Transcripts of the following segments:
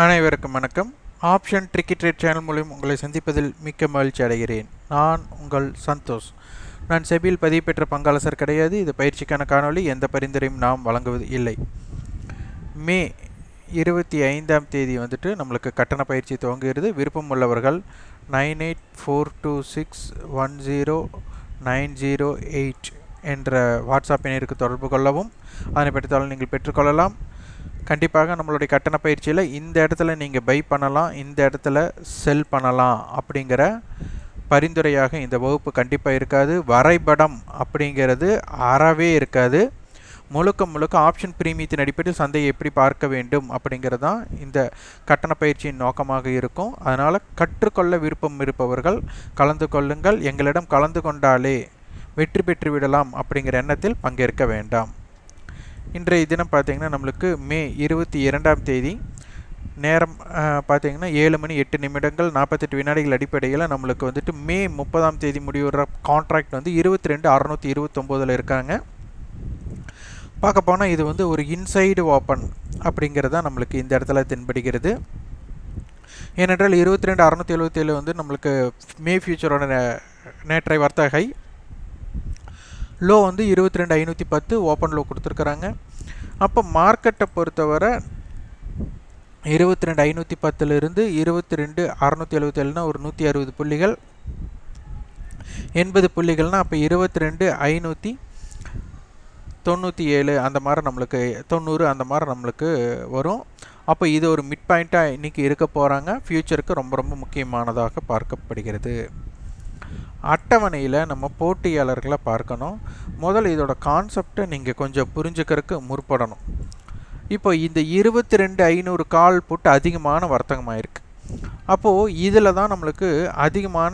அனைவருக்கும் வணக்கம். Option tricky trade channel மூலம் உங்களை சந்திப்பதில் மிக்க மகிழ்ச்சி அடைகிறேன். நான் உங்கள் சந்தோஷ். நான் செபியில் பதிவு பெற்ற பங்காளசர் கிடையாது. இது பயிற்சிக்கான காணொளி. எந்த பரிந்துரையும் நாம் வழங்குவது இல்லை. மே 25ஆம் தேதி நம்மளுக்கு கட்டண பயிற்சி துவங்குகிறது. விருப்பம் உள்ளவர்கள் 9842610908 என்ற வாட்ஸ்அப் எண்ணிற்கு தொடர்பு கொள்ளவும். அதனை பற்றித்தாலும் நீங்கள் பெற்றுக்கொள்ளலாம். கண்டிப்பாக நம்மளுடைய கட்டண பயிற்சியில் இந்த இடத்துல நீங்கள் பை பண்ணலாம், இந்த இடத்துல செல் பண்ணலாம் அப்படிங்கிற பரிந்துரையாக இந்த வகுப்பு கண்டிப்பாக இருக்காது. வரைபடம் அப்படிங்கிறது அறவே இருக்காது. முழுக்க ஆப்ஷன் பிரீமியத்தின் அடிப்படையில் சந்தையை எப்படி பார்க்க வேண்டும் அப்படிங்கிறது தான் இந்த கட்டண பயிற்சியின் நோக்கமாக இருக்கும். அதனால் கற்றுக்கொள்ள விருப்பம் இருப்பவர்கள் கலந்து கொள்ளுங்கள். எங்களிடம் கலந்து கொண்டாலே வெற்றி பெற்று விடலாம் அப்படிங்கிற எண்ணத்தில் பங்கேற்க வேண்டாம். இன்றைய தினம் பார்த்திங்கன்னா நம்மளுக்கு மே 22ஆம் தேதி நேரம் பார்த்திங்கன்னா 7:08 48 வினாடிகள் அடிப்படையில் நம்மளுக்கு மே 30ஆம் தேதி முடிவுற கான்ட்ராக்ட் 22,629 இருக்காங்க. பார்க்க போனால் இது ஒரு இன்சைடு ஓப்பன் அப்படிங்கிறது தான் நம்மளுக்கு இந்த இடத்துல தென்படுகிறது. ஏனென்றால் 22,677 நம்மளுக்கு மே ஃபியூச்சரோட நேற்றைய வர்த்தக ஹை, லோ 22,510 ஓப்பன் லோ கொடுத்துருக்குறாங்க. அப்போ மார்க்கெட்டை பொறுத்தவரை 22,510 22,677 ஒரு 160 புள்ளிகள், 80 புள்ளிகள்னால் அப்போ 22,597 அந்த மாதிரி நம்மளுக்கு 90 அந்த மாதிரி நம்மளுக்கு வரும். அப்போ இது ஒரு மிட் பாயிண்ட்டாக இன்றைக்கி இருக்க போகிறாங்க. ஃப்யூச்சருக்கு ரொம்ப முக்கியமானதாக பார்க்கப்படுகிறது. அட்டவணையில் நம்ம போட்டியாளர்களை பார்க்கணும். முதல்ல இதோட கான்செப்டை நீங்கள் கொஞ்சம் புரிஞ்சுக்கிறதுக்கு முற்படணும். இப்போ இந்த 22,500 கால் புட்டு அதிகமான வர்த்தகமாயிருக்கு. அப்போது இதில் தான் நம்மளுக்கு அதிகமான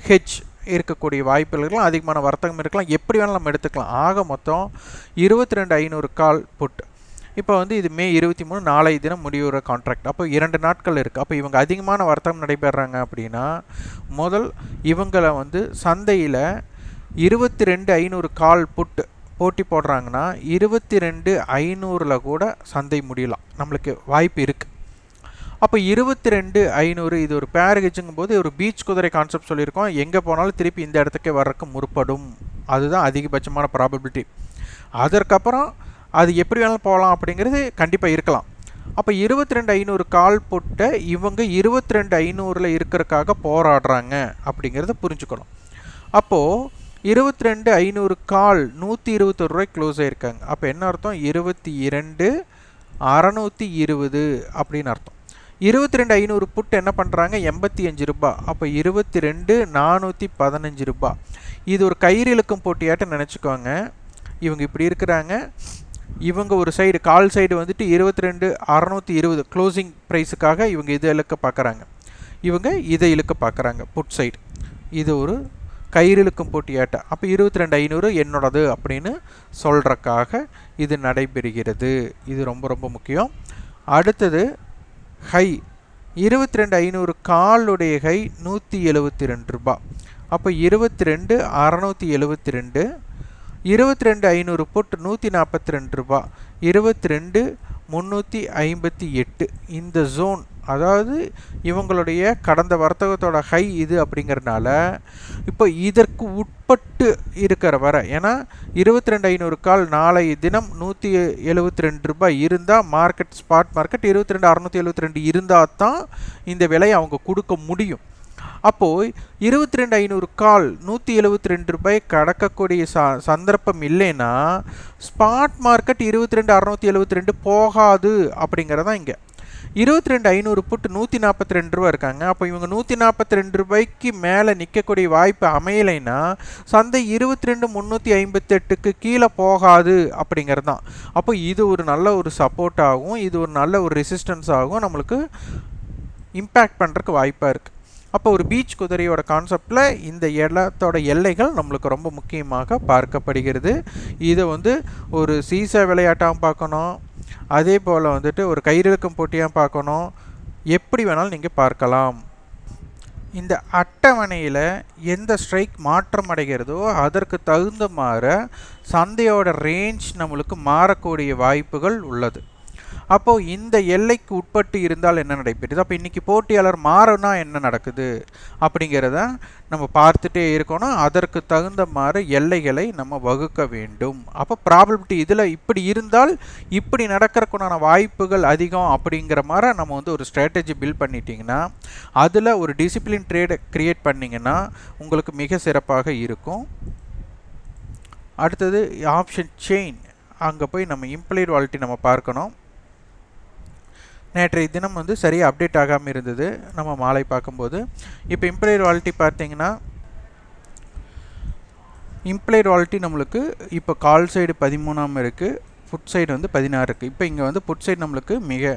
ஹெச் இருக்கக்கூடிய வாய்ப்புகள் இருக்கலாம், அதிகமான வர்த்தகம் இருக்கலாம், எப்படி வேணாலும் நம்ம எடுத்துக்கலாம். ஆக மொத்தம் 22,500 கால் புட்டு. இப்போ இது மே 23 நாளைய தினம் முடிவுற கான்ட்ராக்ட். அப்போ 2 நாட்கள் இருக்குது. அப்போ இவங்க அதிகமான வர்த்தகம் நடைபெறாங்க அப்படின்னா முதல் இவங்களை சந்தையில் 22,500 கால் புட்டு போட்டி போடுறாங்கன்னா 22,500 கூட சந்தை முடியலாம், நம்மளுக்கு வாய்ப்பு இருக்குது. அப்போ 22,500 இது ஒரு பேரேஜுங்கும் போது ஒரு பீச் குதிரை கான்செப்ட் சொல்லியிருக்கோம். எங்கே போனாலும் திருப்பி இந்த இடத்துக்கே வர்றதுக்கு முற்படும். அதுதான் அதிகபட்சமான ப்ராபபிலிட்டி. அதற்கப்புறம் அது எப்படி வேணாலும் போகலாம் அப்படிங்கிறது கண்டிப்பாக இருக்கலாம். அப்போ 22,500 கால் போட்ட இவங்க 22,500 இருக்கிறதுக்காக போராடுறாங்க அப்படிங்கிறத புரிஞ்சுக்கணும். அப்போது 22,500 கால் 121 ரூபாய் க்ளோஸ் ஆகிருக்காங்க. அப்போ என்ன அர்த்தம்? 22,620 அப்படின்னு அர்த்தம். 22,500 புட்டு என்ன பண்ணுறாங்க? 85 ரூபாய். அப்போ 22,415 ரூபாய். இது ஒரு கயிறு இழுக்கும் போட்டியாட்ட நினச்சிக்கோங்க. இவங்க இப்படி இருக்கிறாங்க. இவங்க ஒரு சைடு கால் சைடு 22,620 க்ளோசிங் ப்ரைஸுக்காக இவங்க இதை இழுக்க பார்க்குறாங்க, இவங்க இதை இழுக்க பார்க்குறாங்க புட் சைடு. இது ஒரு கயிறு இழுக்கும் போட்டியாட்ட. அப்போ 22,500 என்னோடது அப்படின்னு சொல்கிறக்காக இது நடைபெறுகிறது. இது ரொம்ப முக்கியம். அடுத்தது ஹை 22,500 காலுடைய ஹை 172 ரூபாய். அப்போ 22,672, 22,500 புட் 142 ரூபாய், 22,358. இந்த ஜோன், அதாவது இவங்களுடைய கடந்த வர்த்தகத்தோட ஹை இது அப்படிங்கிறதுனால இப்போ இதற்கு உட்பட்டு இருக்கிற வர, ஏன்னா 22,500 கால் நாளைய தினம் 172 ரூபாய் இருந்தால் மார்க்கெட் ஸ்பாட் மார்க்கெட் 22,672 இருந்தால் தான் இந்த விலையை அவங்க கொடுக்க முடியும். அப்போது 22,500 கால் 172 ரூபாய் கடக்கக்கூடிய சந்தர்ப்பம் இல்லைன்னா ஸ்பாட் மார்க்கெட் 22,672 போகாது அப்படிங்கிறதான் இங்கே. 22,500 புட்டு 142 ரூபா இருக்காங்க. அப்போ இவங்க 142 ரூபாய்க்கு மேலே நிற்கக்கூடிய வாய்ப்பு அமையலைன்னா சந்தை 22,358க்கு கீழே போகாது அப்படிங்கிறது தான். அப்போ இது ஒரு நல்ல ஒரு சப்போர்ட் ஆகும், இது ஒரு நல்ல ஒரு ரெசிஸ்டன்ஸ் ஆகும், நம்மளுக்கு இம்பேக்ட் பண்ணுறதுக்கு வாய்ப்பாக இருக்குது. அப்போ ஒரு பீச் குதிரையோட கான்செப்டில் இந்த இடத்தோட எல்லைகள் நம்மளுக்கு ரொம்ப முக்கியமாக பார்க்கப்படுகிறது. இதை ஒரு சீசா விளையாட்டாகவும் பார்க்கணும், அதே போல் ஒரு கயிறிழுக்கும் போட்டியாக பார்க்கணும், எப்படி வேணாலும் நீங்கள் பார்க்கலாம். இந்த அட்டவணையில் எந்த ஸ்ட்ரைக் மாற்றம் அடைகிறதோ அதற்கு தகுந்த மாதிரி சந்தையோட ரேஞ்ச் நம்மளுக்கு மாறக்கூடிய வாய்ப்புகள் உள்ளது. அப்போது இந்த எல்லைக்கு உட்பட்டு இருந்தால் என்ன நடைபெறுது, அப்போ இன்றைக்கி போட்டியாளர் மாறினா என்ன நடக்குது அப்படிங்கிறத நம்ம பார்த்துட்டே இருக்கணும். அதற்கு தகுந்த மாதிரி எல்லைகளை நம்ம வகுக்க வேண்டும். அப்போ ப்ராபபிலிட்டி இதில் இப்படி இருந்தால் இப்படி நடக்கிறதுக்குண்டான வாய்ப்புகள் அதிகம் அப்படிங்கிற மாதிரி நம்ம வந்து ஒரு ஸ்ட்ராட்டஜி பில்ட் பண்ணிட்டீங்கன்னா, அதில் ஒரு டிசிப்ளின் ட்ரேடை க்ரியேட் பண்ணிங்கன்னா உங்களுக்கு மிக சிறப்பாக இருக்கும். அடுத்தது ஆப்ஷன் செயின், அங்கே போய் நம்ம இம்ப்ளைட் வாலிட்டி நம்ம பார்க்கணும். நேற்றைய தினம் வந்து சரியாக அப்டேட் ஆகாமல் இருந்தது நம்ம மாலை பார்க்கும்போது. இப்போ இம்ப்ளைட் வாலிட்டி பார்த்தீங்கன்னா, இம்ப்ளைட் வாலிட்டி நம்மளுக்கு இப்போ கால் சைடு 13 இருக்குது, புட் சைடு வந்து 16 இருக்குது. இப்போ இங்கே வந்து புட் சைடு நம்மளுக்கு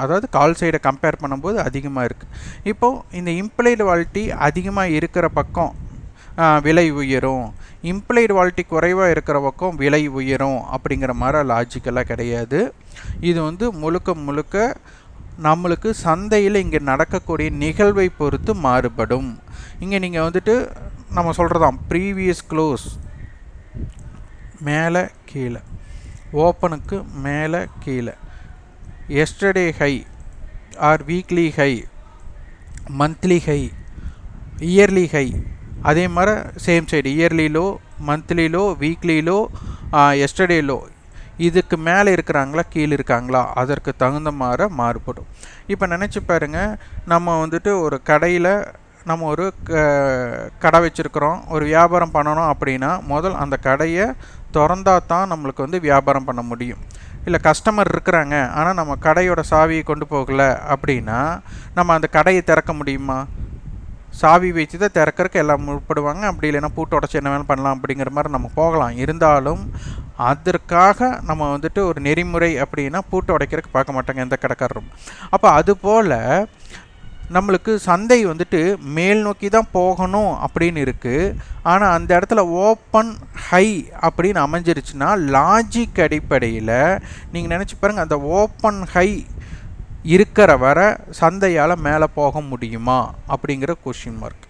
அதாவது கால் சைடை கம்பேர் பண்ணும்போது அதிகமாக இருக்குது. இப்போது இந்த இம்ப்ளைட் வாலிட்டி அதிகமாக இருக்கிற பக்கம் விலை உயரும், இம்ப்ளைட் வாலிட்டி குறைவாக இருக்கிற பக்கம் விலை உயரும் அப்படிங்கிற மாதிரி லாஜிக்கெல்லாம் கிடையாது. இது வந்து முழுக்க நம்மளுக்கு சந்தையில் இங்கே நடக்கக்கூடிய நிகழ்வை பொறுத்து மாறுபடும். இங்கே நீங்கள் வந்துட்டு நம்ம சொல்கிறதாம் ப்ரீவியஸ் க்ளோஸ் மேலே கீழே, ஓப்பனுக்கு மேலே கீழே, yesterday high or weekly high, monthly high, yearly high, அதே மாதிரி same side yearly low, monthly low, weekly low, yesterday low, இதுக்கு மேலே இருக்கிறாங்களா கீழே இருக்காங்களா அதற்கு தகுந்த மாதிரி மாறுபடும். இப்போ நினச்சி பாருங்கள், நம்ம வந்துட்டு ஒரு கடையில் நம்ம ஒரு கடை வச்சுருக்கிறோம், ஒரு வியாபாரம் பண்ணணும் அப்படின்னா முதல் அந்த கடையை திறந்தா தான் நம்மளுக்கு வந்து வியாபாரம் பண்ண முடியும். இல்லை கஸ்டமர் இருக்கிறாங்க ஆனால் நம்ம கடையோட சாவியை கொண்டு போகலை அப்படின்னா நம்ம அந்த கடையை திறக்க முடியுமா? சாவி வச்சு தான் திறக்கிறதுக்கு எல்லாம் முற்படுவாங்க. அப்படி இல்லைன்னா பூட்டு உடச்சி என்ன வேணும் பண்ணலாம் அப்படிங்கிற மாதிரி நம்ம போகலாம். இருந்தாலும் அதற்காக நம்ம வந்துட்டு ஒரு நெறிமுறை அப்படின்னா பூட்டு உடைக்கிறதுக்கு பார்க்க மாட்டாங்க எந்த கடைக்காரரும். அப்போ அதுபோல் நம்மளுக்கு சந்தை வந்துட்டு மேல் நோக்கி தான் போகணும் அப்படின்னு இருக்குது. ஆனால் அந்த இடத்துல ஓப்பன் ஹை அப்படின்னு அமைஞ்சிருச்சுன்னா லாஜிக் அடிப்படையில் நீங்கள் நினச்சி பாருங்கள், அந்த ஓப்பன் ஹை இருக்கிற வர சந்தையால் மேலே போக முடியுமா அப்படிங்கிற கொஷின் மார்க்.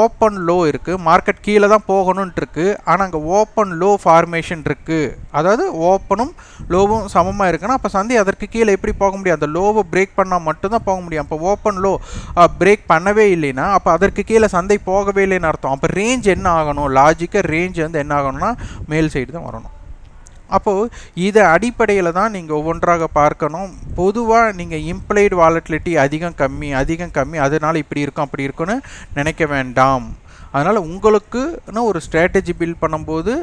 ஓப்பன் லோ இருக்குது, மார்க்கெட் கீழே தான் போகணுன்ட்டு இருக்குது, ஆனால் அங்கே ஓப்பன் லோ ஃபார்மேஷன் இருக்குது. அதாவது ஓப்பனும் லோவும் சமமாக இருக்குன்னா அப்போ சந்தை அதற்கு கீழே எப்படி போக முடியும்? அந்த லோவை பிரேக் பண்ணால் மட்டும்தான் போக முடியும். அப்போ ஓப்பன் லோ பிரேக் பண்ணவே இல்லைன்னா அப்போ அதற்கு கீழே சந்தை போகவே இல்லைன்னு அர்த்தம். அப்போ ரேஞ்ச் என்ன ஆகணும்? லாஜிக்காக ரேஞ்ச் வந்து என்ன ஆகணும்னா மேல் சைடு தான் வரணும். அப்போது இதை அடிப்படையில் தான் நீங்கள் ஒவ்வொன்றாக பார்க்கணும். பொதுவாக நீங்கள் இம்ப்ளைடு வாலட்டிலிட்டி அதிகம் கம்மி அதனால் இப்படி இருக்கும் அப்படி இருக்குன்னு நினைக்க வேண்டாம். அதனால் உங்களுக்குன்னு ஒரு ஸ்ட்ராட்டஜி பில்ட் பண்ணும்போது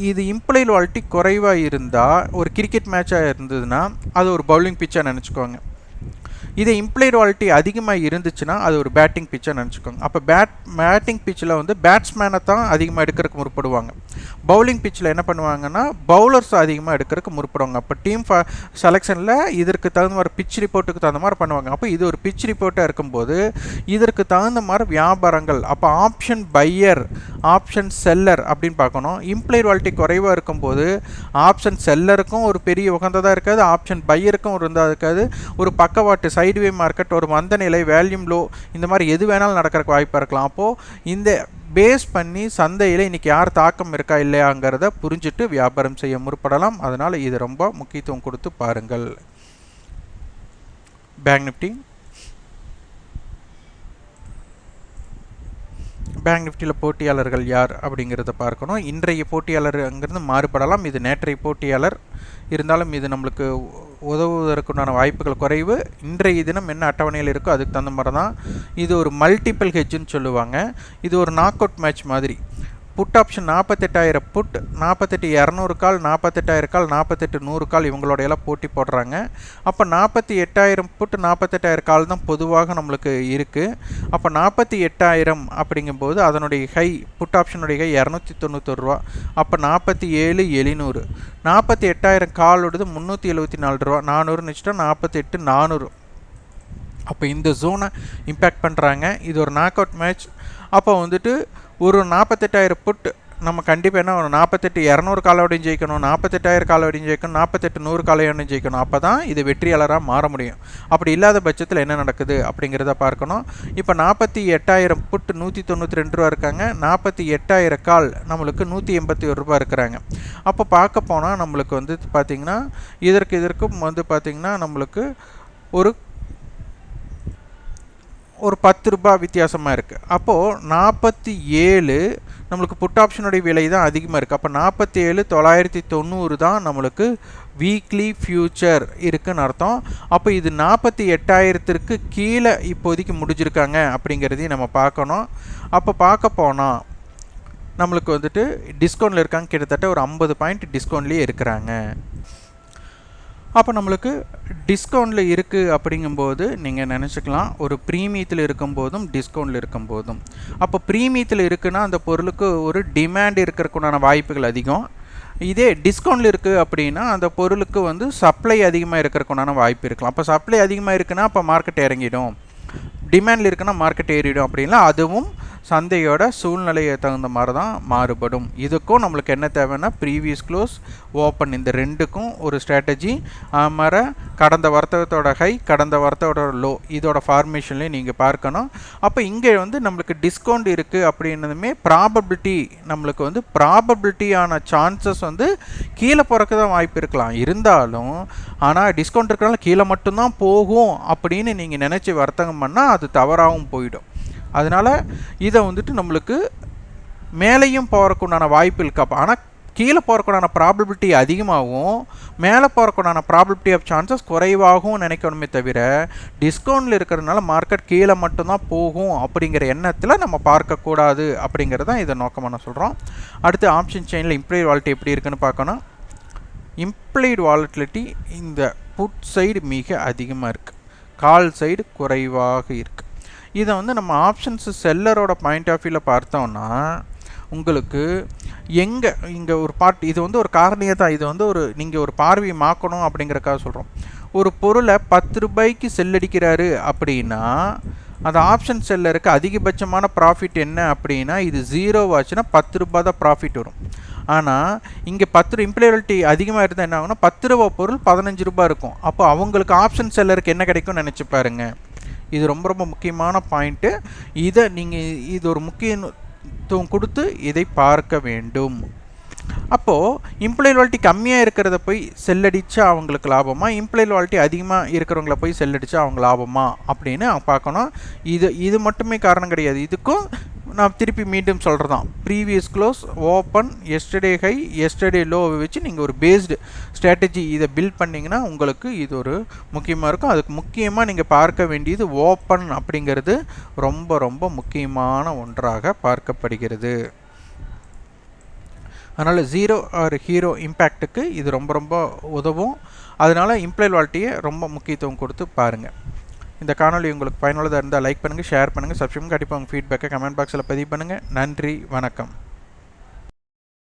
இது இம்ப்ளைடு வாலிட்டி குறைவாக இருந்தால், ஒரு கிரிக்கெட் மேட்சாக இருந்ததுன்னா அது ஒரு பவுலிங் பிச்சாக நினச்சிக்கோங்க. இதே இம்ப்ளைடு வாலிட்டி அதிகமாக இருந்துச்சுன்னா அது ஒரு பேட்டிங் பிச்சாக நினச்சிக்கோங்க. அப்போ பேட்டிங் பிச்சில் வந்து பேட்ஸ்மேனை தான் அதிகமாக எடுக்கிறதுக்கு முற்படுவாங்க. பவுலிங் பிச்சில் என்ன பண்ணுவாங்கன்னா பவுலர்ஸ் அதிகமாக எடுக்கிறதுக்கு முற்படுவாங்க. அப்போ டீம் செலெக்ஷனில் இதற்கு தகுந்த மாதிரி பிச் ரிப்போர்ட்டுக்கு தகுந்த மாதிரி பண்ணுவாங்க. அப்போ இது ஒரு பிச் ரிப்போர்ட்டாக இருக்கும்போது இதற்கு தகுந்த மாதிரி வியாபாரங்கள், அப்போ ஆப்ஷன் பையர் ஆப்ஷன் செல்லர் அப்படின்னு பார்க்கணும். இம்ப்ளைடு வாலிட்டி குறைவாக இருக்கும்போது ஆப்ஷன் செல்லருக்கும் ஒரு பெரிய உகந்ததாக இருக்காது, ஆப்ஷன் பையருக்கும் ஒரு இருந்தால் இருக்காது. ஒரு பக்கவாட்டு சைடுவே மார்க்கெட், ஒரு மந்த நிலை, வேல்யூம் லோ, இந்த மாதிரி எது வேணாலும் நடக்கிறதுக்கு வாய்ப்பாக இருக்கலாம். அப்போது இந்த பேஸ் பண்ணி சந்தையில் இன்றைக்கி யார் தாக்கம் இருக்கா இல்லையாங்கிறத புரிஞ்சுட்டு வியாபாரம் செய்ய முற்படலாம். அதனால் இது ரொம்ப முக்கியத்துவம் கொடுத்து பாருங்கள். பேங்க் நிஃப்டியில் போட்டியாளர்கள் யார் அப்படிங்கிறத பார்க்கணும். இன்றைய போட்டியாளருங்கிறது மாறுபடலாம். இது நேற்றைய போட்டியாளர் இருந்தாலும் இது நம்மளுக்கு உதவுவதற்குண்டான வாய்ப்புகள் குறைவு. இன்றைய தினம் என்ன அட்டவணையில் இருக்கோ அதுக்கு தகுந்த மாதிரி தான். இது ஒரு மல்டிபிள் ஹெட்ஜுன்னு சொல்லுவாங்க. இது ஒரு நாக் அவுட் மேட்ச் மாதிரி. புட் ஆப்ஷன் 48,000 புட், 48,200 கால், 48,000 கால், 48,100 கால் இவங்களோடையெல்லாம் போட்டி போடுறாங்க. அப்போ 48,000 புட் 48,000 கால் தான் பொதுவாக நம்மளுக்கு இருக்குது. அப்போ 48,000 அப்படிங்கும்போது அதனுடைய ஹை, புட் ஆப்ஷனுடைய ஹை 291 ரூபா. அப்போ 47,700, 48,000 காலோடது 374 ரூபா, 400 வச்சுட்டா 48,400. அப்போ இந்த ஜோனை இம்பேக்ட் பண்ணுறாங்க. இது ஒரு நாக் அவுட் மேட்ச். அப்போ வந்துட்டு ஒரு 48,000 புட் நம்ம கண்டிப்பாக என்ன ஒரு 48 200 காலாவடியும் ஜெயிக்கணும், 48,000 காலாவடியும் ஜெயிக்கணும், 48 100 காலாவடியும் ஜெயிக்கணும். அப்போ தான் இது வெற்றியாளராக மாற முடியும். அப்படி இல்லாத பட்சத்தில் என்ன நடக்குது அப்படிங்கிறத பார்க்கணும். இப்போ 48,000 புட் 192 ரூபா இருக்காங்க, 48,000 கால் நம்மளுக்கு 181 ரூபா இருக்கிறாங்க. அப்போ பார்க்க போனால் நம்மளுக்கு வந்து பார்த்திங்கன்னா இதற்கும் வந்து பார்த்திங்கன்னா நம்மளுக்கு ஒரு 10 ரூபா வித்தியாசமாக இருக்குது. அப்போது 47 நம்மளுக்கு புட் ஆப்ஷனுடைய விலை தான் அதிகமாக இருக்குது. அப்போ 47,990 தான் நம்மளுக்கு வீக்லி ஃபியூச்சர் இருக்குதுன்னு அர்த்தம். அப்போ இது 48,000 கீழே இப்போதைக்கு முடிஞ்சிருக்காங்க அப்படிங்கிறதையும் நம்ம பார்க்கணும். அப்போ பார்க்க போனால் நம்மளுக்கு வந்துட்டு டிஸ்கவுண்டில் இருக்காங்க, கிட்டத்தட்ட ஒரு 50 பாயிண்ட் டிஸ்கவுண்ட்லேயே இருக்கிறாங்க. அப்போ நம்மளுக்கு டிஸ்கவுண்டில் இருக்குது அப்படிங்கும்போது நீங்கள் நினச்சிக்கலாம் ஒரு ப்ரீமியத்தில் இருக்கும்போதும் டிஸ்கவுண்டில் இருக்கும்போதும். அப்போ ப்ரீமியத்தில் இருக்குன்னா அந்த பொருளுக்கு ஒரு டிமாண்ட் இருக்கிறதுக்குண்டான வாய்ப்புகள் அதிகம். இதே டிஸ்கவுண்டில் இருக்குது அப்படின்னா அந்த பொருளுக்கு வந்து சப்ளை அதிகமாக இருக்கிறதுக்குண்டான வாய்ப்பு இருக்கலாம். அப்போ சப்ளை அதிகமாக இருக்குன்னா அப்போ மார்க்கெட் இறங்கிடும், டிமாண்டில் இருக்குன்னா மார்க்கெட் ஏறிடும். அப்படின்னா அதுவும் சந்தையோட சூழ்நிலையை தகுந்த மாதிரி தான் மாறுபடும். இதுக்கும் நம்மளுக்கு என்ன தேவைன்னா ப்ரீவியஸ் க்ளோஸ், ஓப்பன், இந்த ரெண்டுக்கும் ஒரு ஸ்ட்ராட்டஜி மாதிரி கடந்த வர்த்தகத்தோட ஹை, கடந்த வர்த்தகத்தோட லோ, இதோட ஃபார்மேஷன்லேயும் நீங்கள் பார்க்கணும். அப்போ இங்கே வந்து நம்மளுக்கு டிஸ்கவுண்ட் இருக்குது அப்படின்னதுமே ப்ராபபிலிட்டி, நம்மளுக்கு வந்து ப்ராபபிலிட்டியான சான்சஸ் வந்து கீழே போகிறக்கு தான் வாய்ப்பு இருக்கலாம். இருந்தாலும் ஆனால் டிஸ்கவுண்ட் இருக்கிறனால கீழே மட்டும்தான் போகும் அப்படின்னு நீங்கள் நினச்சி வர்த்தகம் பண்ணால் அது தவறாகவும் போயிடும். அதனால் இதை வந்துட்டு நம்மளுக்கு மேலேயும் போகிறக்குண்டான வாய்ப்பு இருக்கா. ஆனால் கீழே போகிறக்குண்டான ப்ராபபிலிட்டி அதிகமாகவும் மேலே போகிறக்குண்டான ப்ராபபிலிட்டி ஆஃப் சான்சஸ் குறைவாகவும் நினைக்கணுமே தவிர டிஸ்கவுண்டில் இருக்கிறதுனால மார்க்கெட் கீழே மட்டும்தான் போகும் அப்படிங்கிற எண்ணத்தில் நம்ம பார்க்கக்கூடாது அப்படிங்கிறது தான் இதை நோக்கமாக நான் சொல்கிறோம். அடுத்து ஆப்ஷன் செயினில் இம்ப்ளாய்டு வாலட்டிலிட்டி எப்படி இருக்குன்னு பார்க்கணும். இம்ப்ளாய்டு வாலட்டிலிட்டி இந்த புட் சைடு மிக அதிகமாக இருக்குது, கால் சைடு குறைவாக இருக்குது. இதை வந்து நம்ம ஆப்ஷன்ஸ் செல்லரோட பாயிண்ட் ஆஃப் வியூவில் பார்த்தோம்னா உங்களுக்கு இங்கே ஒரு இது வந்து ஒரு காரணியை தான், இது வந்து நீங்கள் ஒரு பார்வையை மாக்கணும் அப்படிங்கிறக்காக சொல்கிறோம். ஒரு பொருளை 10 ரூபாய்க்கு செல்லடிக்கிறாரு அப்படின்னா அந்த ஆப்ஷன் செல்லருக்கு அதிகபட்சமான ப்ராஃபிட் என்ன அப்படின்னா இது 0 ஆச்சுன்னா 10 ரூபா தான் ப்ராஃபிட் வரும். ஆனால் இங்கே 10 இம்ப்ளாய்பிலிட்டி அதிகமாக இருந்தால் என்ன ஆகுனா 10 ரூபா பொருள் 15 ரூபா இருக்கும். அப்போ அவங்களுக்கு ஆப்ஷன் செல்லருக்கு என்ன கிடைக்கும்னு நினச்சி பாருங்கள். இது ரொம்ப ரொம்ப முக்கியமான பாயிண்ட்டு. இதை நீங்கள் இது ஒரு முக்கியத்துவம் கொடுத்து இதை பார்க்க வேண்டும். அப்போது இம்ப்ளாய்டு வாலட்டிலிட்டி கம்மியாக இருக்கிறத போய் செல்லடிச்சா அவங்களுக்கு லாபமா, இம்ப்ளாய்டு வாலட்டிலிட்டி அதிகமாக இருக்கிறவங்கள போய் செல்லடிச்சா அவங்க லாபமா அப்படின்னு பார்க்கணும். இது மட்டுமே காரணம் கிடையாது. இதுக்கும் நான் திருப்பி மீண்டும் சொல்கிறது தான், previous close, open, yesterday high, yesterday லோவை வச்சு நீங்கள் ஒரு பேஸ்டு ஸ்ட்ராட்டஜி இதை பில்ட் பண்ணிங்கன்னா உங்களுக்கு இது ஒரு முக்கியமாக இருக்கும். அதுக்கு முக்கியமாக நீங்கள் பார்க்க வேண்டியது ஓப்பன் அப்படிங்கிறது ரொம்ப ரொம்ப முக்கியமான ஒன்றாக பார்க்கப்படுகிறது. அதனால் 0 ஆர் ஹீரோ இம்பேக்ட்டுக்கு இது ரொம்ப ரொம்ப உதவும். அதனால் இம்ப்ளாய்டு வாலட்டிலிட்டியை ரொம்ப முக்கியத்துவம் கொடுத்து பாருங்கள். இந்த காணொலி உங்களுக்கு பயனுள்ளதாக இருந்தால் லைக் பண்ணுங்கள், ஷேர் பண்ணுங்கள், சப்ஸ்கிரைப், கண்டிப்பாக உங்கள் ஃபீட்பேக்கை கமெண்ட் பாக்ஸில் பதிவு பண்ணுங்கள். நன்றி, வணக்கம்.